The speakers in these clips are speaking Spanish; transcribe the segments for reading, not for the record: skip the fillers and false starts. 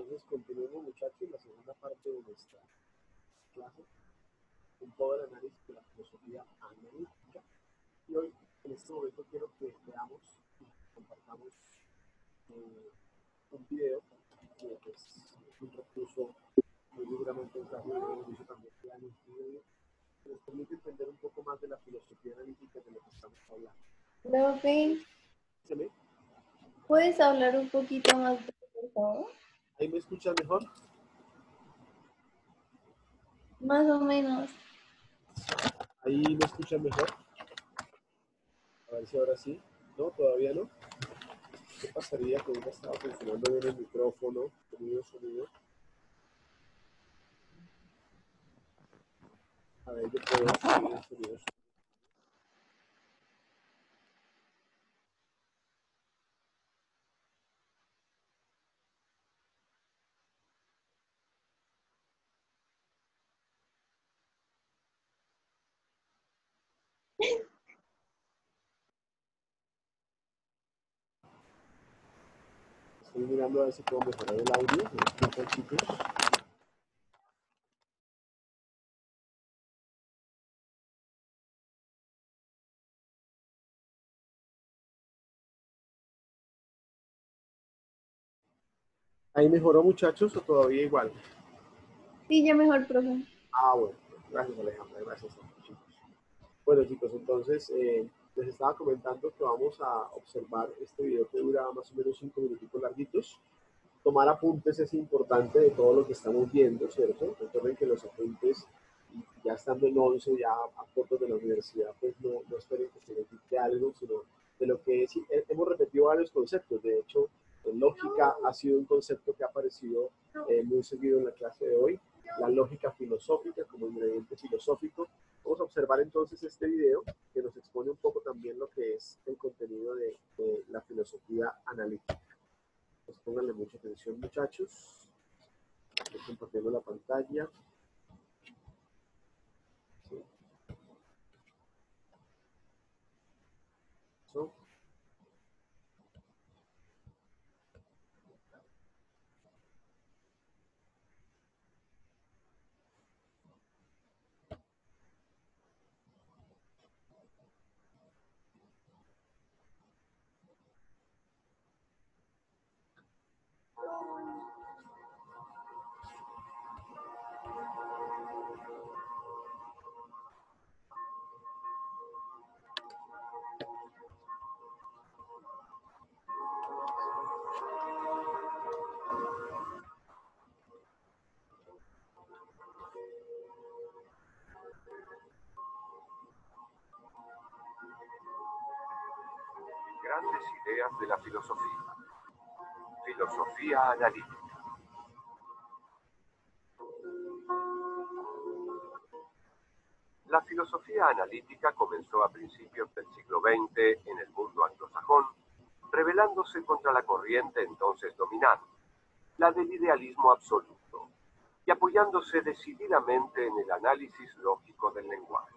Entonces continuemos, muchachos, la segunda parte de nuestra clase con todo el análisis de la filosofía analítica. Y hoy, en este momento, quiero que veamos y compartamos un video que pues, es un recurso muy seguramente en caso de beneficio también que dan un video que nos permite entender un poco más de la filosofía analítica de lo que estamos hablando. Profe, ¿Se ve? ¿puedes hablar un poquito más, por favor? ¿Ahí me escuchan mejor? Más o menos. ¿Ahí me escuchan mejor? A ver si ahora sí. ¿No? ¿Todavía no? ¿Qué pasaría que nunca estaba funcionando bien el micrófono? Sonido. A ver, yo puedo subir el sonido. Estoy mirando a ver si puedo mejorar el audio. ¿Me escuchan, chicos? ¿Ahí mejoró, muchachos, o todavía igual? Sí, ya mejor, profe. Ah, bueno. Gracias, Alejandra. Gracias, chicos. Bueno, chicos, entonces les estaba comentando que vamos a observar este video que dura más o menos 5 minutitos larguitos. Tomar apuntes es importante de todo lo que estamos viendo, ¿cierto? Recuerden que los apuntes, ya estando en 11, ya a cortos de la universidad, pues no esperen que se les dicte algo, sino de lo que es, hemos repetido varios conceptos. De hecho, lógica ha sido un concepto que ha aparecido muy seguido en la clase de hoy. La lógica filosófica como ingrediente filosófico. Vamos a observar entonces este video que nos expone un poco también lo que es el contenido de la filosofía analítica. Pues pónganle mucha atención, muchachos. Estoy compartiendo la pantalla. Sí. Eso. Grandes ideas de la filosofía. Filosofía analítica. La filosofía analítica comenzó a principios del siglo XX en el mundo anglosajón, rebelándose contra la corriente entonces dominante, la del idealismo absoluto, y apoyándose decididamente en el análisis lógico del lenguaje.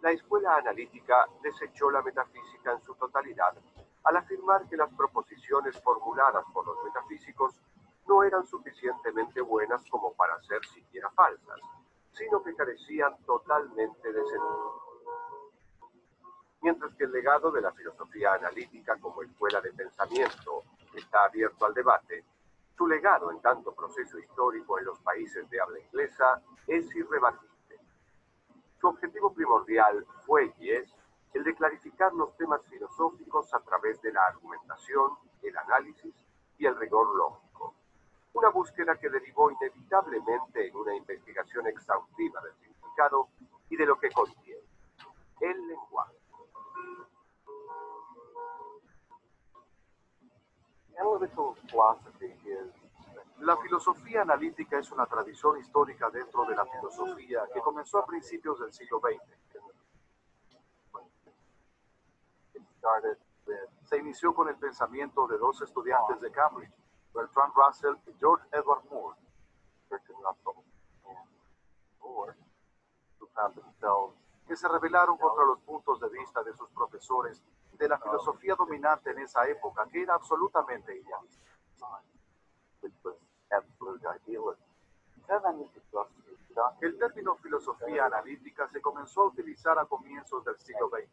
La escuela analítica desechó la metafísica en su totalidad al afirmar que las proposiciones formuladas por los metafísicos no eran suficientemente buenas como para ser siquiera falsas, sino que carecían totalmente de sentido. Mientras que el legado de la filosofía analítica como escuela de pensamiento está abierto al debate, su legado en tanto proceso histórico en los países de habla inglesa es irrebatible. Su objetivo primordial fue y es el de clarificar los temas filosóficos a través de la argumentación, el análisis y el rigor lógico. Una búsqueda que derivó inevitablemente en una investigación exhaustiva del significado y de lo que contiene el lenguaje. Analytical philosophy is La filosofía analítica es una tradición histórica dentro de la filosofía que comenzó a principios del siglo XX. Se inició con el pensamiento de dos estudiantes de Cambridge, Bertrand Russell y George Edward Moore. Bertrand Russell and Moore, who found themselves que se rebelaron contra los puntos de vista de sus profesores de la filosofía dominante en esa época, que era absolutamente idealista. El término filosofía analítica se comenzó a utilizar a comienzos del siglo XX.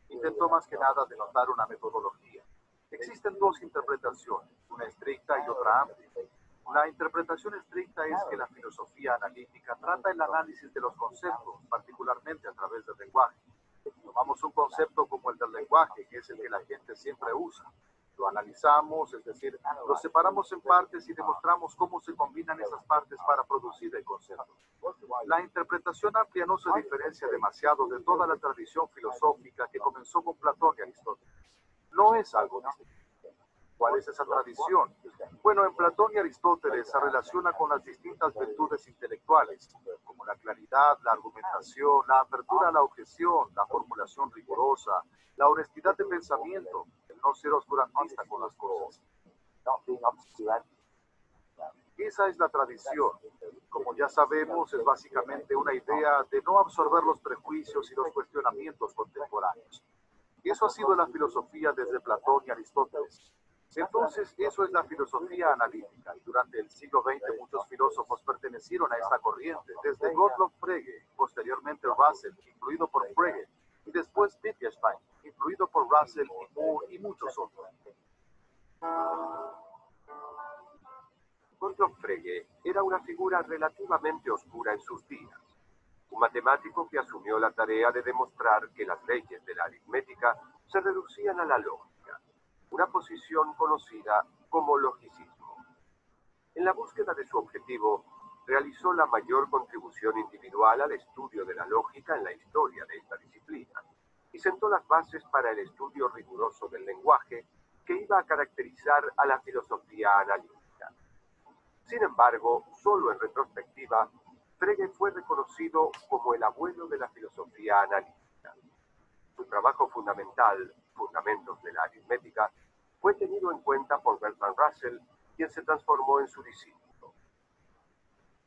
Intentó más que nada denotar una metodología. Existen dos interpretaciones, una estricta y otra amplia. La interpretación estricta es que la filosofía analítica trata el análisis de los conceptos, particularmente a través del lenguaje. Tomamos un concepto como el del lenguaje, que es el que la gente siempre usa. Lo analizamos, es decir, lo separamos en partes y demostramos cómo se combinan esas partes para producir el concepto. La interpretación amplia no se diferencia demasiado de toda la tradición filosófica que comenzó con Platón y Aristóteles. No es algo distinto. ¿Cuál es esa tradición? Bueno, en Platón y Aristóteles se relaciona con las distintas virtudes intelectuales, como la claridad, la argumentación, la apertura a la objeción, la formulación rigurosa, la honestidad de pensamiento, el no ser oscurantista con las cosas. Esa es la tradición. Como ya sabemos, es básicamente una idea de no absorber los prejuicios y los cuestionamientos contemporáneos. Eso ha sido la filosofía desde Platón y Aristóteles. Entonces, eso es la filosofía analítica, y durante el siglo XX muchos filósofos pertenecieron a esta corriente, desde Gottlob Frege, posteriormente Russell, influido por Frege, y después Wittgenstein, influido por Russell y Moore y muchos otros. Gottlob Frege era una figura relativamente oscura en sus días, un matemático que asumió la tarea de demostrar que las leyes de la aritmética se reducían a la lógica, una posición conocida como logicismo. En la búsqueda de su objetivo, realizó la mayor contribución individual al estudio de la lógica en la historia de esta disciplina, y sentó las bases para el estudio riguroso del lenguaje que iba a caracterizar a la filosofía analítica. Sin embargo, solo en retrospectiva, Frege fue reconocido como el abuelo de la filosofía analítica. Su trabajo fundamental, Fundamentos de la Aritmética, fue tenido en cuenta por Bertrand Russell, quien se transformó en su discípulo.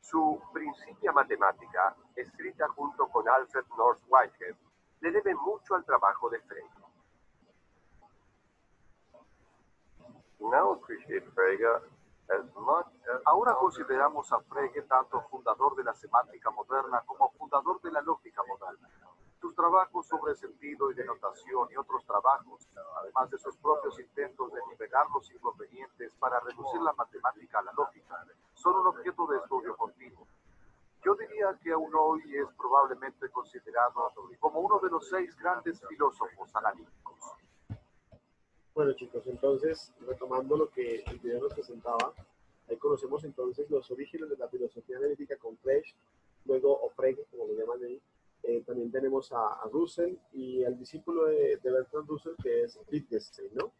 Su Principia Mathematica, escrita junto con Alfred North Whitehead, le debe mucho al trabajo de Frege. Ahora consideramos a Frege tanto fundador de la semántica moderna como fundador de la lógica moderna. Sus trabajos sobre sentido y denotación y otros trabajos, además de sus propios intentos de nivelar los inconvenientes para reducir la matemática a la lógica, son un objeto de estudio continuo. Yo diría que aún hoy es probablemente considerado como uno de los 6 grandes filósofos analíticos. Bueno, chicos, entonces, retomando lo que el video nos presentaba, ahí conocemos entonces los orígenes de la filosofía analítica con Frege, luego o Frege, como lo llaman ahí. También tenemos a Russell y al discípulo de Bertrand Russell, que es Wittgenstein, ¿no?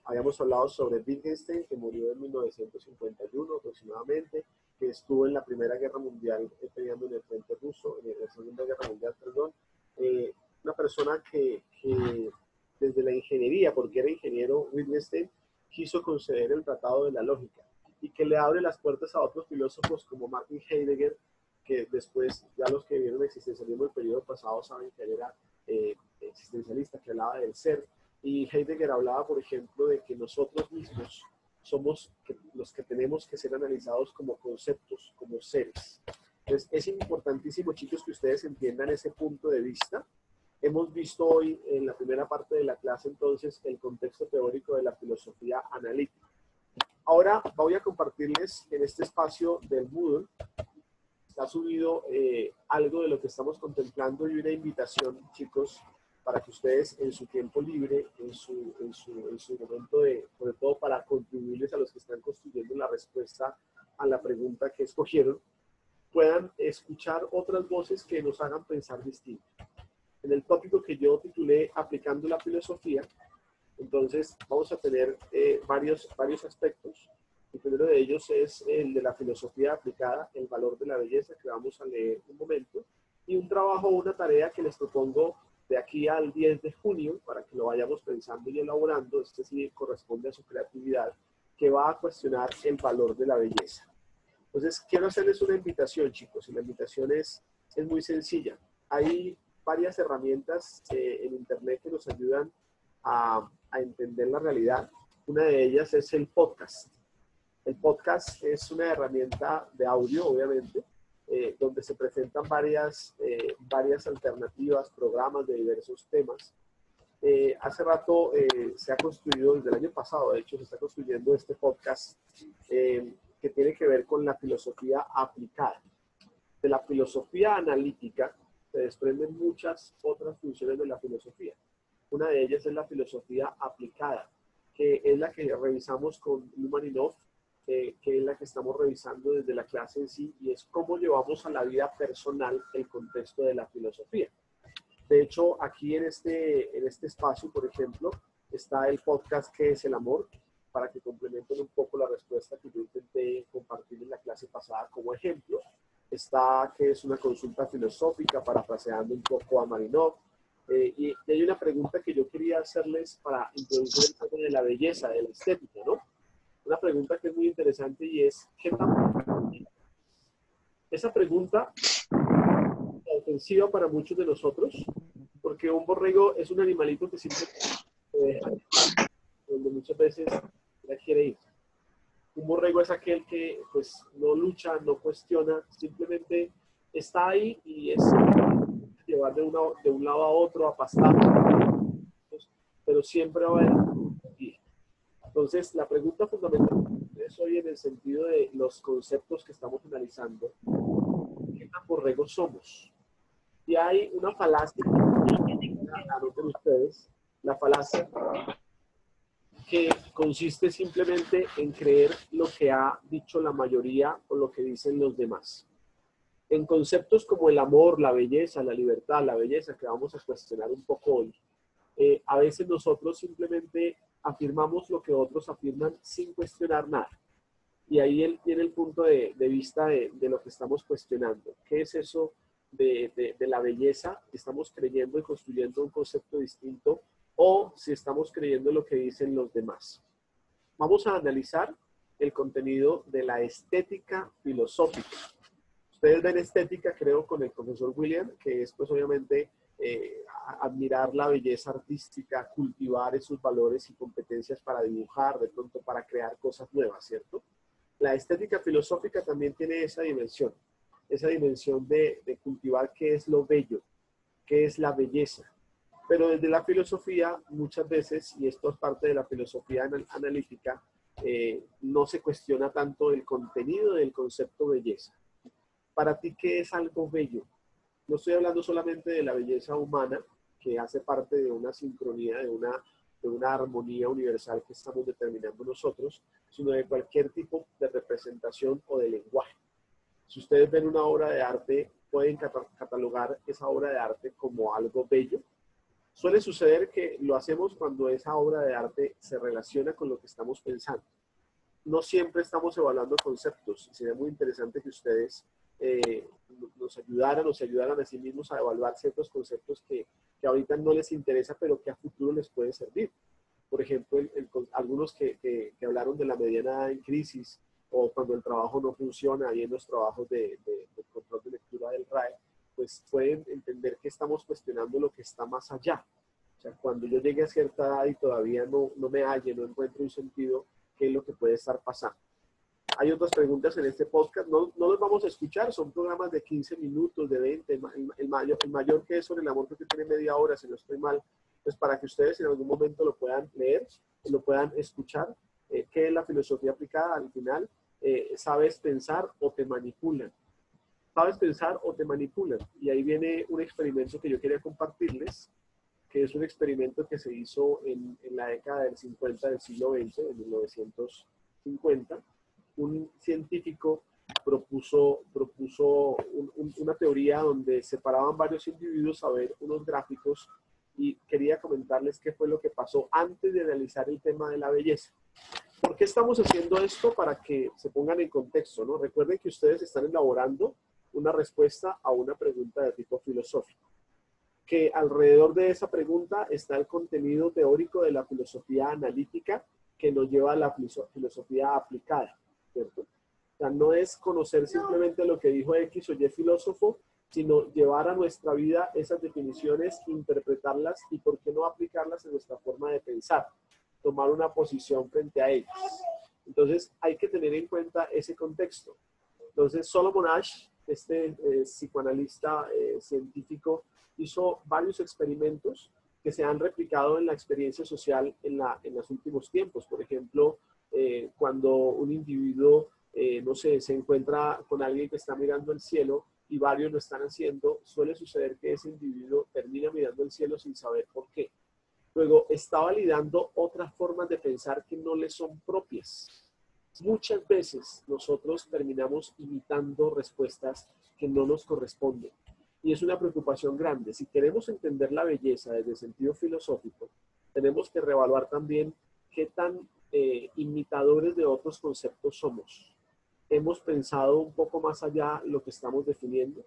Habíamos hablado sobre Wittgenstein, que murió en 1951 aproximadamente, que estuvo en la Primera Guerra Mundial peleando en el frente ruso, en la Segunda Guerra Mundial, perdón. Una persona que desde la ingeniería, porque era ingeniero, Wittgenstein quiso conceder el Tratado de la Lógica y que le abre las puertas a otros filósofos como Martin Heidegger, que después, ya los que vieron existencialismo el periodo pasado saben que él era existencialista, que hablaba del ser, y Heidegger hablaba, por ejemplo, de que nosotros mismos somos los que tenemos que ser analizados como conceptos, como seres. Entonces, es importantísimo, chicos, que ustedes entiendan ese punto de vista. Hemos visto hoy en la primera parte de la clase, entonces, el contexto teórico de la filosofía analítica. Ahora voy a compartirles en este espacio del Moodle, está subido algo de lo que estamos contemplando y una invitación, chicos, para que ustedes en su tiempo libre, en su momento de, sobre todo para contribuirles a los que están construyendo la respuesta a la pregunta que escogieron, puedan escuchar otras voces que nos hagan pensar distinto. En el tópico que yo titulé Aplicando la filosofía, entonces vamos a tener varios aspectos. El primero de ellos es el de la filosofía aplicada, el valor de la belleza, que vamos a leer un momento, y un trabajo, una tarea que les propongo de aquí al 10 de junio, para que lo vayamos pensando y elaborando. Este sí corresponde a su creatividad, que va a cuestionar el valor de la belleza. Entonces, quiero hacerles una invitación, chicos, y la invitación es muy sencilla. Hay varias herramientas en Internet que nos ayudan a entender la realidad. Una de ellas es el podcast. El podcast es una herramienta de audio, obviamente, donde se presentan varias alternativas, programas de diversos temas. Hace rato se ha construido, desde el año pasado, de hecho, se está construyendo este podcast que tiene que ver con la filosofía aplicada. De la filosofía analítica se desprenden muchas otras funciones de la filosofía. Una de ellas es la filosofía aplicada, que es la que revisamos con Lumaninov, que es la que estamos revisando desde la clase en sí, y es cómo llevamos a la vida personal el contexto de la filosofía. De hecho, aquí en este espacio, por ejemplo, está el podcast ¿Qué es el amor? Para que complementen un poco la respuesta que yo intenté compartir en la clase pasada como ejemplo. Está ¿Qué es una consulta filosófica? Parafraseando un poco a Marinov. Y hay una pregunta que yo quería hacerles para introducir el tema de la belleza, de la estética, ¿no? Una pregunta que es muy interesante y es, ¿qué tan... Esa pregunta es ofensiva para muchos de nosotros, porque un borrego es un animalito que simplemente se deja llevar, donde muchas veces la quiere ir. Un borrego es aquel que pues no lucha, no cuestiona, simplemente está ahí y es llevar de un lado a otro, a pastar, pero siempre va a haber. Entonces, la pregunta fundamental es hoy en el sentido de los conceptos que estamos analizando. ¿Qué tan borregos somos? Y hay una falacia, anoten ustedes, la falacia que consiste simplemente en creer lo que ha dicho la mayoría o lo que dicen los demás. En conceptos como el amor, la belleza, la libertad, la belleza, que vamos a cuestionar un poco hoy, a veces nosotros simplemente afirmamos lo que otros afirman sin cuestionar nada. Y ahí viene el punto de vista de lo que estamos cuestionando. ¿Qué es eso de la belleza? ¿Estamos creyendo y construyendo un concepto distinto o si estamos creyendo lo que dicen los demás? Vamos a analizar el contenido de la estética filosófica. Ustedes ven estética, creo, con el profesor William, que es pues obviamente admirar la belleza artística, cultivar esos valores y competencias para dibujar, de pronto para crear cosas nuevas, ¿cierto? La estética filosófica también tiene esa dimensión de cultivar qué es lo bello, qué es la belleza. Pero desde la filosofía, muchas veces, y esto es parte de la filosofía analítica, no se cuestiona tanto el contenido del concepto belleza. Para ti, ¿qué es algo bello? No estoy hablando solamente de la belleza humana, que hace parte de una sincronía, de una armonía universal que estamos determinando nosotros, sino de cualquier tipo de representación o de lenguaje. Si ustedes ven una obra de arte, pueden catalogar esa obra de arte como algo bello. Suele suceder que lo hacemos cuando esa obra de arte se relaciona con lo que estamos pensando. No siempre estamos evaluando conceptos. Sería muy interesante que ustedes nos ayudaran a sí mismos a evaluar ciertos conceptos que ahorita no les interesa, pero que a futuro les puede servir. Por ejemplo, algunos que hablaron de la mediana en crisis o cuando el trabajo no funciona, ahí en los trabajos de control de lectura del RAE, pues pueden entender que estamos cuestionando lo que está más allá. O sea, cuando yo llegue a cierta edad y todavía no me halle, no encuentro un sentido, ¿qué es lo que puede estar pasando? Hay otras preguntas en este podcast, no los vamos a escuchar, son programas de 15 minutos, de 20, el mayor que es sobre el amor creo que tiene media hora, si no estoy mal, pues para que ustedes en algún momento lo puedan leer, lo puedan escuchar. ¿Qué es la filosofía aplicada? Al final, ¿sabes pensar o te manipulan? ¿Sabes pensar o te manipulan? Y ahí viene un experimento que yo quería compartirles, que es un experimento que se hizo en la década del 50 del siglo XX, en 1950. Un científico propuso una teoría donde separaban varios individuos a ver unos gráficos y quería comentarles qué fue lo que pasó antes de analizar el tema de la belleza. ¿Por qué estamos haciendo esto? Para que se pongan en contexto, ¿no? Recuerden que ustedes están elaborando una respuesta a una pregunta de tipo filosófico, que alrededor de esa pregunta está el contenido teórico de la filosofía analítica que nos lleva a la filosofía aplicada, ¿cierto? O sea, no es conocer simplemente lo que dijo X o Y filósofo sino llevar a nuestra vida esas definiciones, interpretarlas y por qué no aplicarlas en nuestra forma de pensar, tomar una posición frente a ellas. Entonces hay que tener en cuenta ese contexto. Entonces Solomon Asch, este psicoanalista científico, hizo varios experimentos que se han replicado en la experiencia social en los últimos tiempos. Por ejemplo, cuando un individuo, no sé, se encuentra con alguien que está mirando el cielo y varios lo están haciendo, suele suceder que ese individuo termina mirando el cielo sin saber por qué. Luego, está validando otras formas de pensar que no le son propias. Muchas veces nosotros terminamos imitando respuestas que no nos corresponden. Y es una preocupación grande. Si queremos entender la belleza desde el sentido filosófico, tenemos que reevaluar también qué tan imitadores de otros conceptos somos. Hemos pensado un poco más allá lo que estamos definiendo.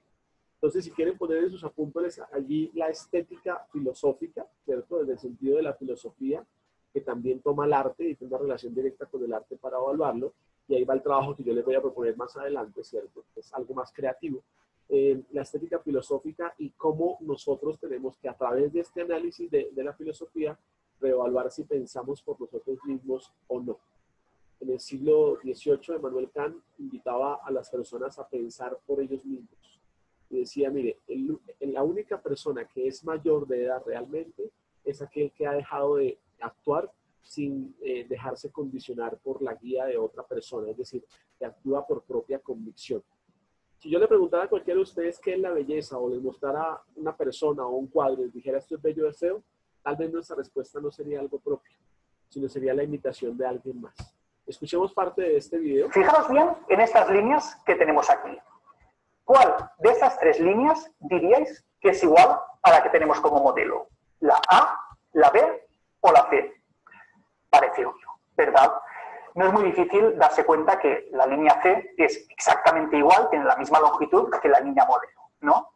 Entonces, si quieren poner en sus apuntes allí la estética filosófica, ¿cierto? Desde el sentido de la filosofía, que también toma el arte y tiene una relación directa con el arte para evaluarlo. Y ahí va el trabajo que yo les voy a proponer más adelante, ¿cierto? Es algo más creativo. La estética filosófica y cómo nosotros tenemos que, a través de este análisis de la filosofía, reevaluar si pensamos por nosotros mismos o no. En el siglo XVIII, Immanuel Kant invitaba a las personas a pensar por ellos mismos. Y decía, mire, la única persona que es mayor de edad realmente es aquel que ha dejado de actuar sin dejarse condicionar por la guía de otra persona, es decir, que actúa por propia convicción. Si yo le preguntara a cualquiera de ustedes qué es la belleza o les mostrara una persona o un cuadro y les dijera esto es bello o es feo, tal vez nuestra respuesta no sería algo propio, sino sería la imitación de alguien más. Escuchemos parte de este video. Fijaros bien en estas líneas que tenemos aquí. ¿Cuál de estas tres líneas diríais que es igual a la que tenemos como modelo? ¿La A, la B o la C? Parece obvio, ¿verdad? No es muy difícil darse cuenta que la línea C es exactamente igual, tiene la misma longitud que la línea modelo, ¿no?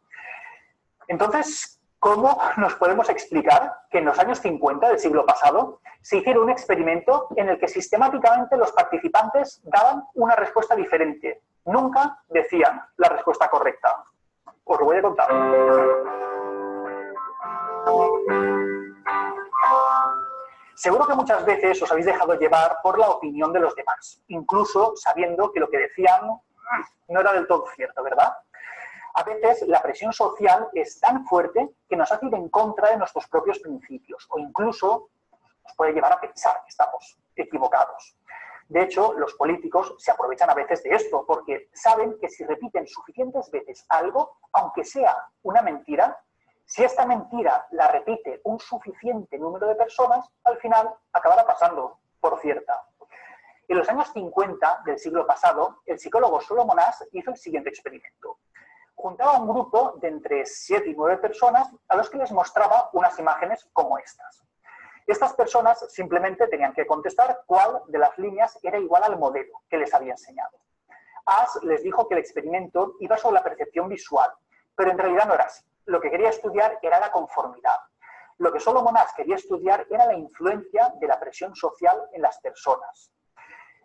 Entonces, ¿cómo nos podemos explicar que en los años 50 del siglo pasado se hiciera un experimento en el que sistemáticamente los participantes daban una respuesta diferente? Nunca decían la respuesta correcta. Os lo voy a contar. Seguro que muchas veces os habéis dejado llevar por la opinión de los demás, incluso sabiendo que lo que decían no era del todo cierto, ¿verdad? A veces la presión social es tan fuerte que nos hace ir en contra de nuestros propios principios o incluso nos puede llevar a pensar que estamos equivocados. De hecho, los políticos se aprovechan a veces de esto porque saben que si repiten suficientes veces algo, aunque sea una mentira, si esta mentira la repite un suficiente número de personas, al final acabará pasando por cierta. En los años 50 del siglo pasado, el psicólogo Solomon Asch hizo el siguiente experimento. Juntaba un grupo de entre 7 y 9 personas a los que les mostraba unas imágenes como estas. Estas personas simplemente tenían que contestar cuál de las líneas era igual al modelo que les había enseñado. Asch les dijo que el experimento iba sobre la percepción visual, pero en realidad no era así. Lo que quería estudiar era la conformidad. Lo que Solomon Asch quería estudiar era la influencia de la presión social en las personas.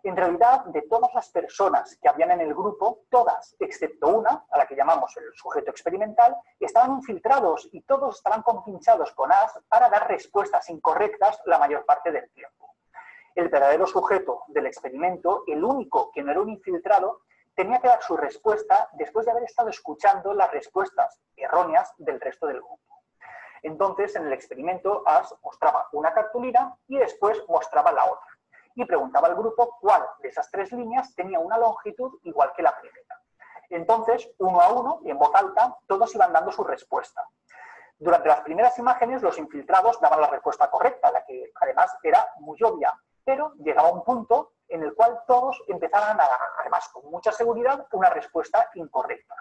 En realidad, de todas las personas que habían en el grupo, todas, excepto una, a la que llamamos el sujeto experimental, estaban infiltrados y todos estaban compinchados con Asch para dar respuestas incorrectas la mayor parte del tiempo. El verdadero sujeto del experimento, el único que no era un infiltrado, tenía que dar su respuesta después de haber estado escuchando las respuestas erróneas del resto del grupo. Entonces, en el experimento, Asch mostraba una cartulina y después mostraba la otra. Y preguntaba al grupo cuál de esas 3 líneas tenía una longitud igual que la primera. Entonces, uno a uno, y en voz alta, todos iban dando su respuesta. Durante las primeras imágenes, los infiltrados daban la respuesta correcta, la que además era muy obvia, pero llegaba un punto en el cual todos empezaban a, además con mucha seguridad, una respuesta incorrecta.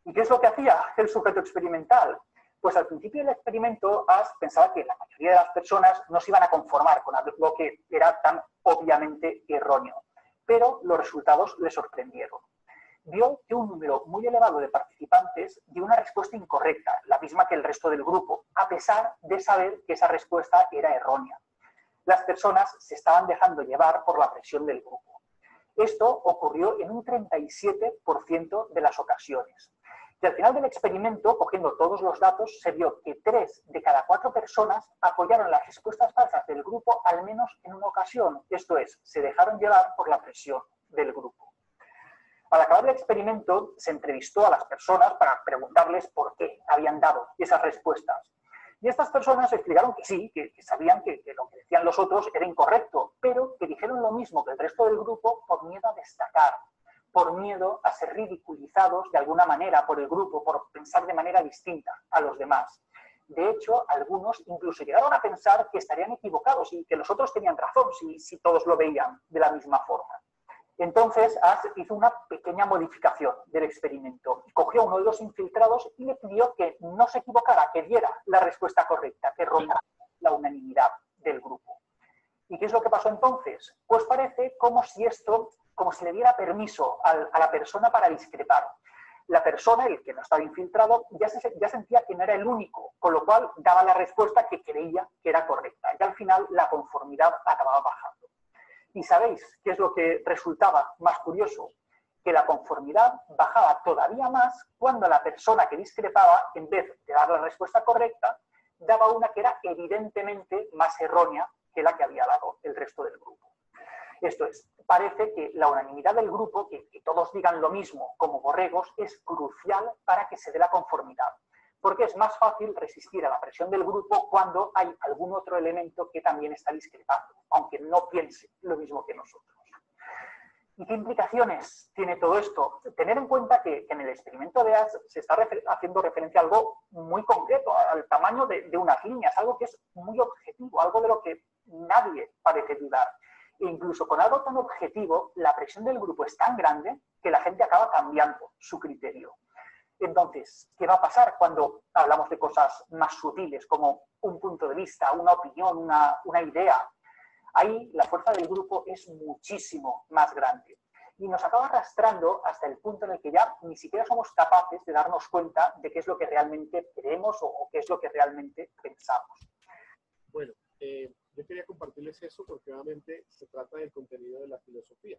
¿Y qué es lo que hacía el sujeto experimental? Pues al principio del experimento, Asch pensaba que la mayoría de las personas no se iban a conformar con algo que era tan obviamente erróneo, pero los resultados le sorprendieron. Vio que un número muy elevado de participantes dio una respuesta incorrecta, la misma que el resto del grupo, a pesar de saber que esa respuesta era errónea. Las personas se estaban dejando llevar por la presión del grupo. Esto ocurrió en un 37% de las ocasiones. Y al final del experimento, cogiendo todos los datos, se vio que 3 de cada 4 personas apoyaron las respuestas falsas del grupo al menos en una ocasión. Esto es, se dejaron llevar por la presión del grupo. Al acabar el experimento, se entrevistó a las personas para preguntarles por qué habían dado esas respuestas. Y estas personas explicaron que sí, que sabían que lo que decían los otros era incorrecto, pero que dijeron lo mismo que el resto del grupo por miedo a destacar, por miedo a ser ridiculizados de alguna manera por el grupo, por pensar de manera distinta a los demás. De hecho, algunos incluso llegaron a pensar que estarían equivocados y que los otros tenían razón si todos lo veían de la misma forma. Entonces, Ash hizo una pequeña modificación del experimento. Cogió a uno de los infiltrados y le pidió que no se equivocara, que diera la respuesta correcta, que rompiera la unanimidad del grupo. ¿Y qué es lo que pasó entonces? Pues parece como si le diera permiso a la persona para discrepar. La persona, el que no estaba infiltrado, ya sentía que no era el único, con lo cual daba la respuesta que creía que era correcta. Y al final la conformidad acababa bajando. ¿Y sabéis qué es lo que resultaba más curioso? Que la conformidad bajaba todavía más cuando la persona que discrepaba, en vez de dar la respuesta correcta, daba una que era evidentemente más errónea que la que había dado el resto del grupo. Esto es, parece que la unanimidad del grupo, que todos digan lo mismo como borregos, es crucial para que se dé la conformidad. Porque es más fácil resistir a la presión del grupo cuando hay algún otro elemento que también está discrepando, aunque no piense lo mismo que nosotros. ¿Y qué implicaciones tiene todo esto? Tener en cuenta que en el experimento de Ash se está haciendo referencia a algo muy concreto, al tamaño de unas líneas, algo que es muy objetivo, algo de lo que nadie parece dudar. E incluso con algo tan objetivo, la presión del grupo es tan grande que la gente acaba cambiando su criterio. Entonces, ¿qué va a pasar cuando hablamos de cosas más sutiles, como un punto de vista, una opinión, una idea? Ahí la fuerza del grupo es muchísimo más grande y nos acaba arrastrando hasta el punto en el que ya ni siquiera somos capaces de darnos cuenta de qué es lo que realmente queremos o qué es lo que realmente pensamos. Bueno, yo quería compartirles eso porque obviamente se trata del contenido de la filosofía.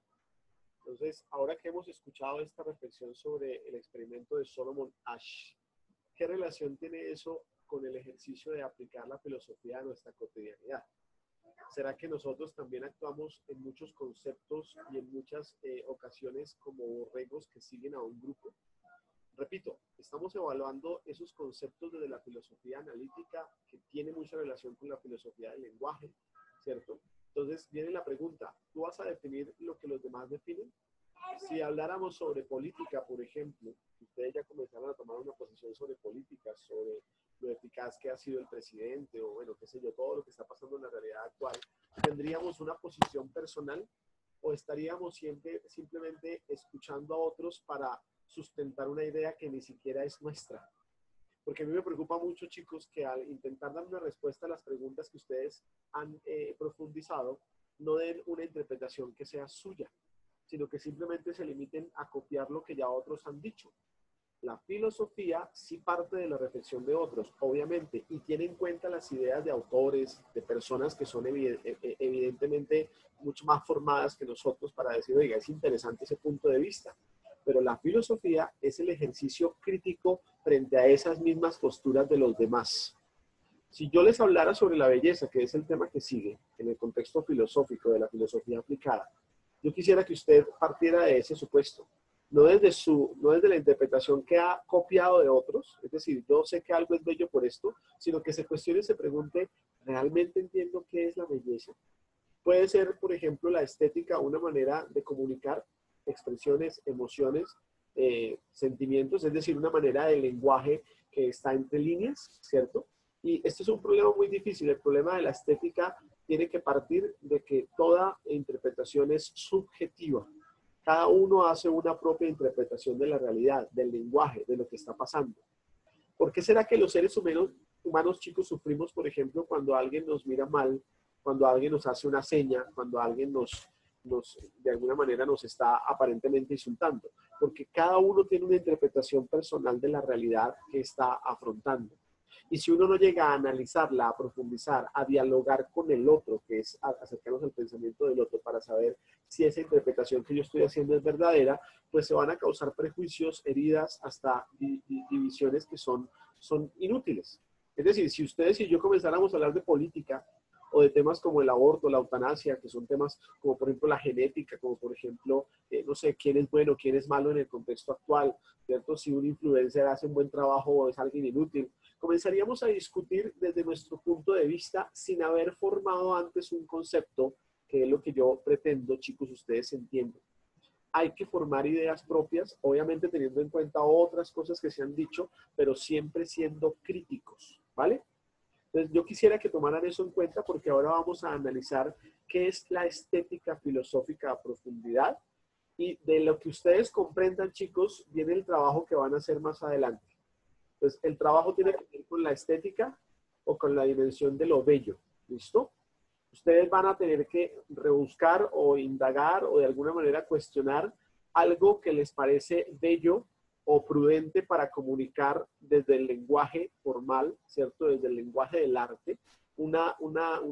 Entonces, ahora que hemos escuchado esta reflexión sobre el experimento de Solomon Asch, ¿qué relación tiene eso con el ejercicio de aplicar la filosofía a nuestra cotidianidad? ¿Será que nosotros también actuamos en muchos conceptos y en muchas ocasiones como borregos que siguen a un grupo? Repito, estamos evaluando esos conceptos desde la filosofía analítica que tiene mucha relación con la filosofía del lenguaje, ¿cierto? Entonces viene la pregunta, ¿tú vas a definir lo que los demás definen? Si habláramos sobre política, por ejemplo, ustedes ya comenzaron a tomar una posición sobre política, sobre lo eficaz que ha sido el presidente, o bueno, qué sé yo, todo lo que está pasando en la realidad actual, ¿tendríamos una posición personal o estaríamos simplemente escuchando a otros para sustentar una idea que ni siquiera es nuestra? Porque a mí me preocupa mucho, chicos, que al intentar dar una respuesta a las preguntas que ustedes han profundizado, no den una interpretación que sea suya, sino que simplemente se limiten a copiar lo que ya otros han dicho. La filosofía sí parte de la reflexión de otros, obviamente, y tiene en cuenta las ideas de autores, de personas que son evidentemente mucho más formadas que nosotros para decir, oiga, es interesante ese punto de vista. Pero la filosofía es el ejercicio crítico frente a esas mismas posturas de los demás. Si yo les hablara sobre la belleza, que es el tema que sigue en el contexto filosófico de la filosofía aplicada, yo quisiera que usted partiera de ese supuesto, no desde la interpretación que ha copiado de otros, es decir, yo sé que algo es bello por esto, sino que se cuestione y se pregunte, ¿realmente entiendo qué es la belleza? Puede ser, por ejemplo, la estética una manera de comunicar expresiones, emociones, sentimientos, es decir, una manera de lenguaje que está entre líneas, ¿cierto? Y este es un problema muy difícil. El problema de la estética tiene que partir de que toda interpretación es subjetiva. Cada uno hace una propia interpretación de la realidad, del lenguaje, de lo que está pasando. ¿Por qué será que los seres humanos, chicos, sufrimos, por ejemplo, cuando alguien nos mira mal, cuando alguien nos hace una seña, cuando alguien de alguna manera nos está aparentemente insultando? Porque cada uno tiene una interpretación personal de la realidad que está afrontando. Y si uno no llega a analizarla, a profundizar, a dialogar con el otro, que es acercarnos al pensamiento del otro para saber si esa interpretación que yo estoy haciendo es verdadera, pues se van a causar prejuicios, heridas, hasta divisiones que son inútiles. Es decir, si ustedes y yo comenzáramos a hablar de política o de temas como el aborto, la eutanasia, que son temas como por ejemplo la genética, como por ejemplo, no sé, quién es bueno, quién es malo en el contexto actual, ¿cierto? Si un influencer hace un buen trabajo o es alguien inútil, comenzaríamos a discutir desde nuestro punto de vista sin haber formado antes un concepto, que es lo que yo pretendo, chicos, ustedes entiendan. Hay que formar ideas propias, obviamente teniendo en cuenta otras cosas que se han dicho, pero siempre siendo críticos, ¿vale? Entonces, yo quisiera que tomaran eso en cuenta porque ahora vamos a analizar qué es la estética filosófica a profundidad y de lo que ustedes comprendan, chicos, viene el trabajo que van a hacer más adelante. Entonces, el trabajo tiene que ver con la estética o con la dimensión de lo bello, ¿listo? Ustedes van a tener que rebuscar o indagar o de alguna manera cuestionar algo que les parece bello o prudente para comunicar desde el lenguaje formal, ¿cierto? Desde el lenguaje del arte, una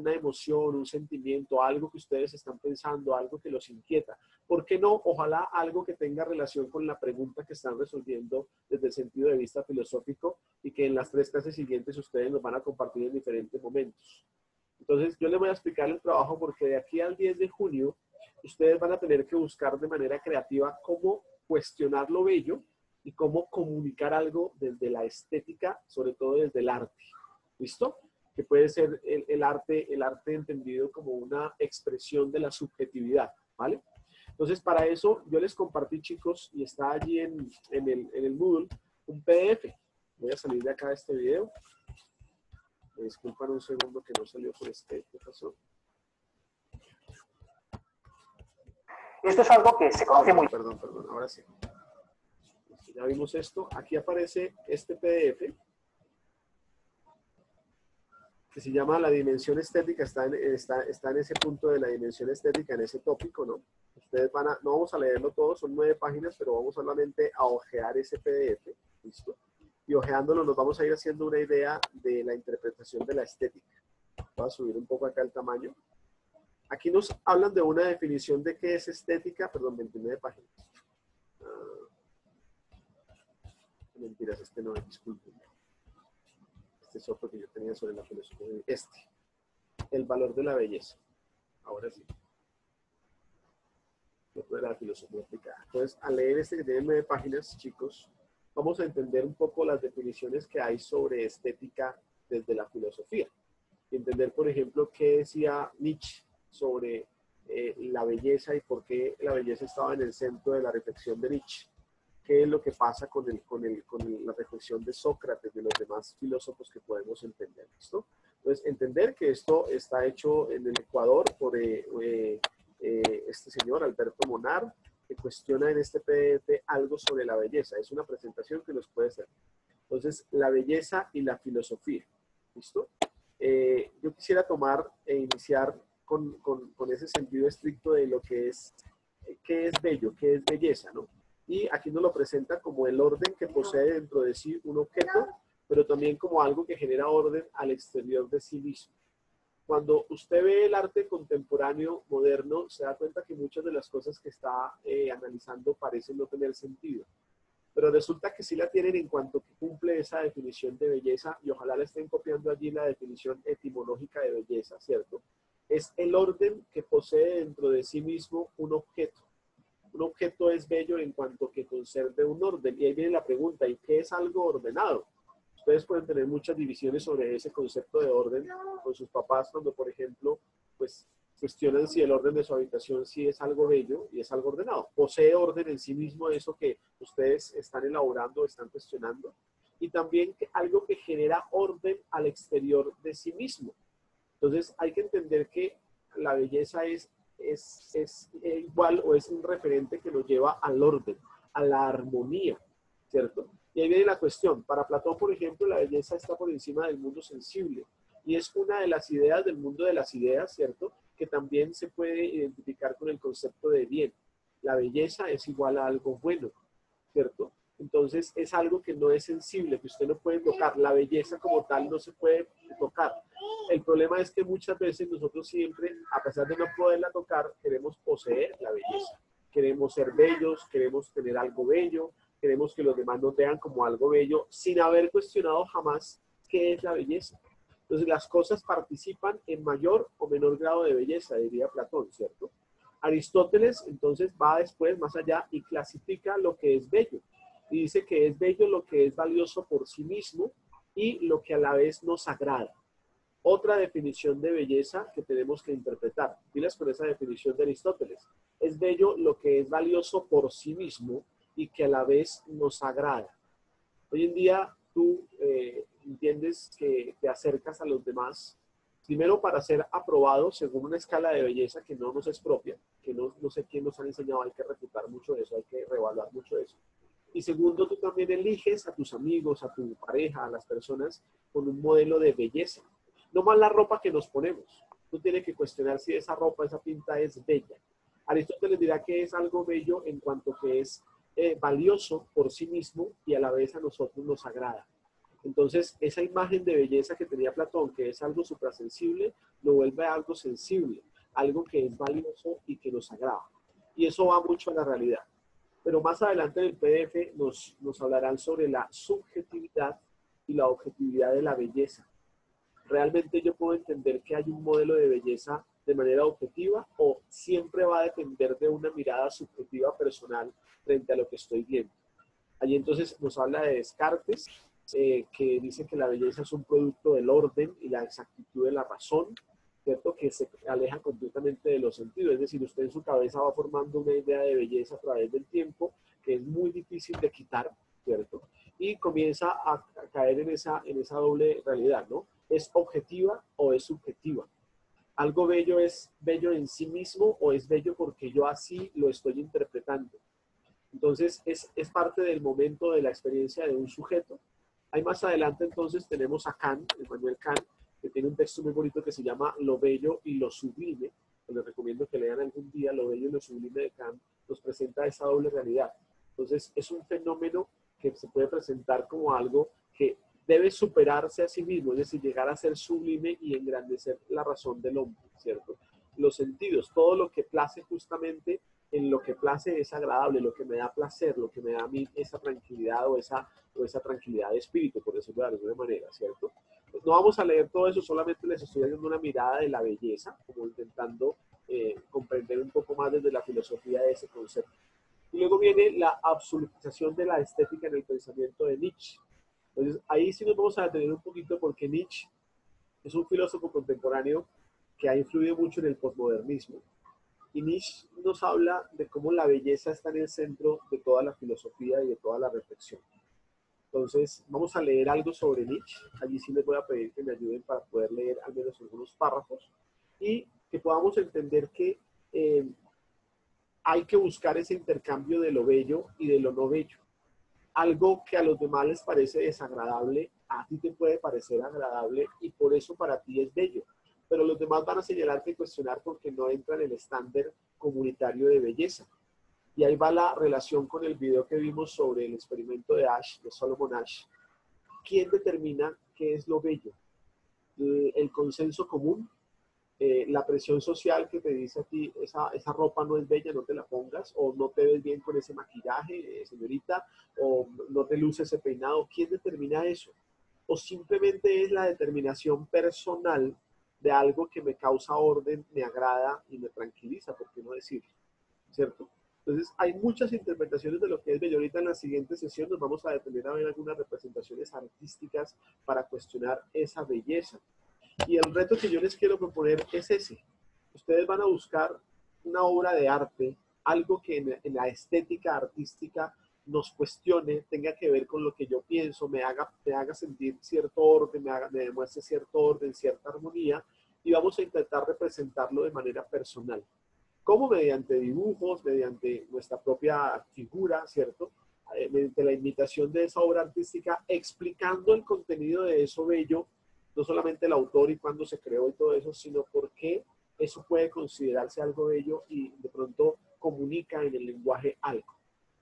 emoción, un sentimiento, algo que ustedes están pensando, algo que los inquieta. ¿Por qué no? Ojalá algo que tenga relación con la pregunta que están resolviendo desde el sentido de vista filosófico y que en las 3 clases siguientes ustedes nos van a compartir en diferentes momentos. Entonces, yo les voy a explicar el trabajo porque de aquí al 10 de junio, ustedes van a tener que buscar de manera creativa cómo cuestionar lo bello y cómo comunicar algo desde la estética, sobre todo desde el arte. ¿Listo? Que puede ser el arte entendido como una expresión de la subjetividad, ¿vale? Entonces, para eso, yo les compartí, chicos, y está allí en el Moodle, un PDF. Voy a salir de acá de este video. Me disculpan un segundo que no salió por ¿qué pasó? Esto es algo que se conoce muy... Perdón, ahora sí. Ya vimos esto. Aquí aparece este PDF que se llama la dimensión estética. Está en ese punto de la dimensión estética, en ese tópico, ¿no? Ustedes no vamos a leerlo todo, son 9 páginas, pero vamos solamente a ojear ese PDF. ¿Listo? Y ojeándolo nos vamos a ir haciendo una idea de la interpretación de la estética. Voy a subir un poco acá el tamaño. Aquí nos hablan de una definición de qué es estética, perdón, 29 páginas. Mentiras, este no es, disculpen. Este es otro que yo tenía sobre la filosofía. El valor de la belleza. Ahora sí. De la filosofía aplicada. Entonces, al leer este que tiene 9 páginas, chicos, vamos a entender un poco las definiciones que hay sobre estética desde la filosofía. Y entender, por ejemplo, qué decía Nietzsche sobre la belleza y por qué la belleza estaba en el centro de la reflexión de Nietzsche. Qué es lo que pasa con la reflexión de Sócrates, de los demás filósofos que podemos entender. ¿Listo? Entonces, entender que esto está hecho en el Ecuador por este señor, Alberto Monar, que cuestiona en este PDF algo sobre la belleza. Es una presentación que nos puede servir. Entonces, la belleza y la filosofía. ¿Listo? Yo quisiera tomar e iniciar con ese sentido estricto de lo que es, qué es bello, qué es belleza, ¿no? Y aquí nos lo presenta como el orden que posee dentro de sí un objeto, pero también como algo que genera orden al exterior de sí mismo. Cuando usted ve el arte contemporáneo, moderno, se da cuenta que muchas de las cosas que está analizando parecen no tener sentido. Pero resulta que sí la tienen en cuanto que cumple esa definición de belleza, y ojalá le estén copiando allí la definición etimológica de belleza, ¿cierto? Es el orden que posee dentro de sí mismo un objeto. Un objeto es bello en cuanto que conserve un orden. Y ahí viene la pregunta, ¿y qué es algo ordenado? Ustedes pueden tener muchas divisiones sobre ese concepto de orden con sus papás cuando, por ejemplo, pues cuestionan si el orden de su habitación sí es algo bello y es algo ordenado. ¿Posee orden en sí mismo eso que ustedes están elaborando o están cuestionando? Y también algo que genera orden al exterior de sí mismo. Entonces hay que entender que la belleza es igual o es un referente que nos lleva al orden, a la armonía, ¿cierto? Y ahí viene la cuestión. Para Platón, por ejemplo, la belleza está por encima del mundo sensible. Y es una de las ideas del mundo de las ideas, ¿cierto? Que también se puede identificar con el concepto de bien. La belleza es igual a algo bueno, ¿cierto? Entonces es algo que no es sensible, que usted no puede tocar. La belleza como tal no se puede tocar. El problema es que muchas veces nosotros siempre, a pesar de no poderla tocar, queremos poseer la belleza. Queremos ser bellos, queremos tener algo bello, queremos que los demás nos vean como algo bello, sin haber cuestionado jamás qué es la belleza. Entonces las cosas participan en mayor o menor grado de belleza, diría Platón, ¿cierto? Aristóteles entonces va después, más allá, y clasifica lo que es bello. Y dice que es bello lo que es valioso por sí mismo y lo que a la vez nos agrada. Otra definición de belleza que tenemos que interpretar. Pilas con esa definición de Aristóteles. Es bello lo que es valioso por sí mismo y que a la vez nos agrada. Hoy en día tú entiendes que te acercas a los demás, primero para ser aprobado según una escala de belleza que no nos es propia, que no sé quién nos ha enseñado, hay que refutar mucho eso, hay que reevaluar mucho eso. Y segundo, tú también eliges a tus amigos, a tu pareja, a las personas con un modelo de belleza. No más la ropa que nos ponemos. Tú tienes que cuestionar si esa ropa, esa pinta es bella. Aristóteles dirá que es algo bello en cuanto que es valioso por sí mismo y a la vez a nosotros nos agrada. Entonces, esa imagen de belleza que tenía Platón, que es algo suprasensible, lo vuelve algo sensible, algo que es valioso y que nos agrada. Y eso va mucho a la realidad. Pero más adelante en el PDF nos hablarán sobre la subjetividad y la objetividad de la belleza. ¿Realmente yo puedo entender que hay un modelo de belleza de manera objetiva o siempre va a depender de una mirada subjetiva personal frente a lo que estoy viendo? Allí entonces nos habla de Descartes, que dice que la belleza es un producto del orden y la exactitud de la razón, ¿cierto? Que se aleja completamente de los sentidos. Es decir, usted en su cabeza va formando una idea de belleza a través del tiempo que es muy difícil de quitar, ¿cierto? Y comienza a caer en esa doble realidad, ¿no? ¿Es objetiva o es subjetiva? ¿Algo bello es bello en sí mismo o es bello porque yo así lo estoy interpretando? Entonces, es parte del momento de la experiencia de un sujeto. Ahí más adelante, entonces, tenemos a Kant, Emmanuel Kant, que tiene un texto muy bonito que se llama Lo bello y lo sublime. Les recomiendo que lean algún día Lo bello y lo sublime de Kant. Nos presenta esa doble realidad. Entonces, es un fenómeno que se puede presentar como algo que debe superarse a sí mismo, es decir, llegar a ser sublime y engrandecer la razón del hombre, ¿cierto? Los sentidos, todo lo que place justamente en lo que place es agradable, lo que me da placer, lo que me da a mí esa tranquilidad o esa tranquilidad de espíritu, por decirlo de alguna manera, ¿cierto? Pues no vamos a leer todo eso, solamente les estoy dando una mirada de la belleza, como intentando comprender un poco más desde la filosofía de ese concepto. Y luego viene la absolutización de la estética en el pensamiento de Nietzsche. Entonces, ahí sí nos vamos a detener un poquito porque Nietzsche es un filósofo contemporáneo que ha influido mucho en el posmodernismo. Y Nietzsche nos habla de cómo la belleza está en el centro de toda la filosofía y de toda la reflexión. Entonces, vamos a leer algo sobre Nietzsche. Allí sí les voy a pedir que me ayuden para poder leer al menos algunos párrafos y que podamos entender que hay que buscar ese intercambio de lo bello y de lo no bello. Algo que a los demás les parece desagradable, a ti te puede parecer agradable y por eso para ti es bello. Pero los demás van a señalarte y cuestionar porque no entra en el estándar comunitario de belleza. Y ahí va la relación con el video que vimos sobre el experimento de Asch, de Solomon Asch. ¿Quién determina qué es lo bello? ¿El consenso común? La presión social que te dice a ti, esa ropa no es bella, no te la pongas, o no te ves bien con ese maquillaje, señorita, o no te luce ese peinado. ¿Quién determina eso? O simplemente es la determinación personal de algo que me causa orden, me agrada y me tranquiliza, ¿por qué no decirlo? ¿Cierto? Entonces, hay muchas interpretaciones de lo que es bello. Ahorita en la siguiente sesión nos vamos a detener a ver algunas representaciones artísticas para cuestionar esa belleza. Y el reto que yo les quiero proponer es ese. Ustedes van a buscar una obra de arte, algo que en la estética artística nos cuestione, tenga que ver con lo que yo pienso, me haga sentir cierto orden, me demuestre cierto orden, cierta armonía, y vamos a intentar representarlo de manera personal. ¿Cómo? Mediante dibujos, mediante nuestra propia figura, ¿cierto? Mediante la imitación de esa obra artística, explicando el contenido de eso bello, no solamente el autor y cuándo se creó y todo eso, sino por qué eso puede considerarse algo bello y de pronto comunica en el lenguaje algo.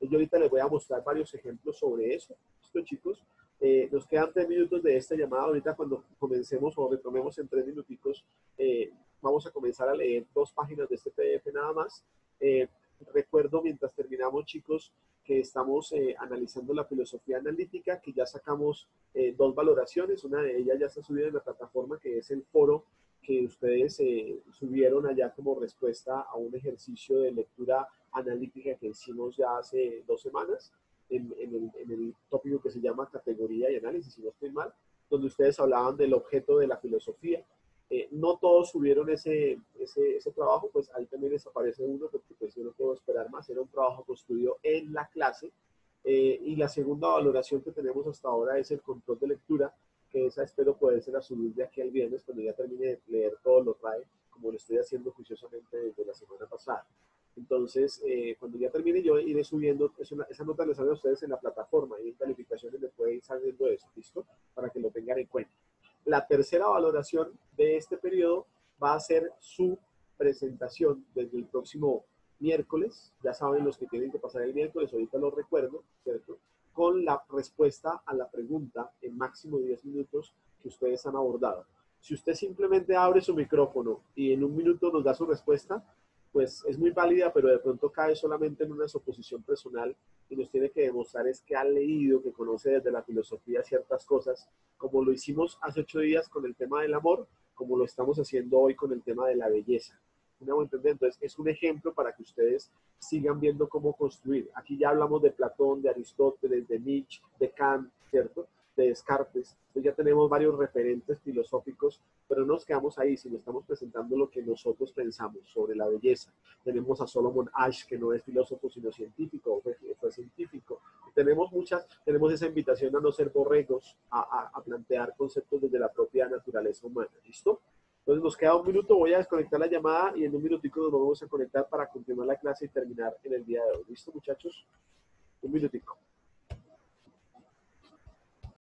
Yo ahorita les voy a mostrar varios ejemplos sobre eso. ¿Listo, chicos? Nos quedan 3 minutos de esta llamada. Ahorita cuando comencemos o retomemos en 3 minuticos, vamos a comenzar a leer 2 páginas de este PDF nada más. Recuerdo mientras terminamos, chicos, que estamos analizando la filosofía analítica, que ya sacamos 2 valoraciones. Una de ellas ya está subida en la plataforma, que es el foro que ustedes subieron allá como respuesta a un ejercicio de lectura analítica que hicimos ya hace 2 semanas en el tópico que se llama categoría y análisis, si no estoy mal, donde ustedes hablaban del objeto de la filosofía. No todos subieron ese trabajo, pues ahí también desaparece uno, porque pues yo no puedo esperar más. Era un trabajo construido en la clase. Y la segunda valoración que tenemos hasta ahora es el control de lectura, que esa espero poder ser a subir de aquí al viernes cuando ya termine de leer todos los RAE, como lo estoy haciendo juiciosamente desde la semana pasada. Entonces, cuando ya termine, yo iré subiendo, esa nota les sale a ustedes en la plataforma y en calificaciones les puede ir saliendo eso, ¿listo? Para que lo tengan en cuenta. La tercera valoración de este periodo va a ser su presentación desde el próximo miércoles. Ya saben los que tienen que pasar el miércoles, ahorita lo recuerdo, ¿cierto? Con la respuesta a la pregunta en máximo 10 minutos que ustedes han abordado. Si usted simplemente abre su micrófono y en un minuto nos da su respuesta, pues es muy válida, pero de pronto cae solamente en una suposición personal y nos tiene que demostrar es que ha leído, que conoce desde la filosofía ciertas cosas, como lo hicimos hace 8 días con el tema del amor, como lo estamos haciendo hoy con el tema de la belleza. ¿Me hago entender? Entonces, es un ejemplo para que ustedes sigan viendo cómo construir. Aquí ya hablamos de Platón, de Aristóteles, de Nietzsche, de Kant, ¿cierto? De Descartes. Entonces ya tenemos varios referentes filosóficos, pero no nos quedamos ahí, sino estamos presentando lo que nosotros pensamos sobre la belleza. Tenemos a Solomon Asch, que no es filósofo, sino científico, fue científico. Tenemos esa invitación a no ser borregos, a plantear conceptos desde la propia naturaleza humana. ¿Listo? Entonces nos queda un minuto, voy a desconectar la llamada y en un minutico nos vamos a conectar para continuar la clase y terminar en el día de hoy. ¿Listo, muchachos? Un minutico.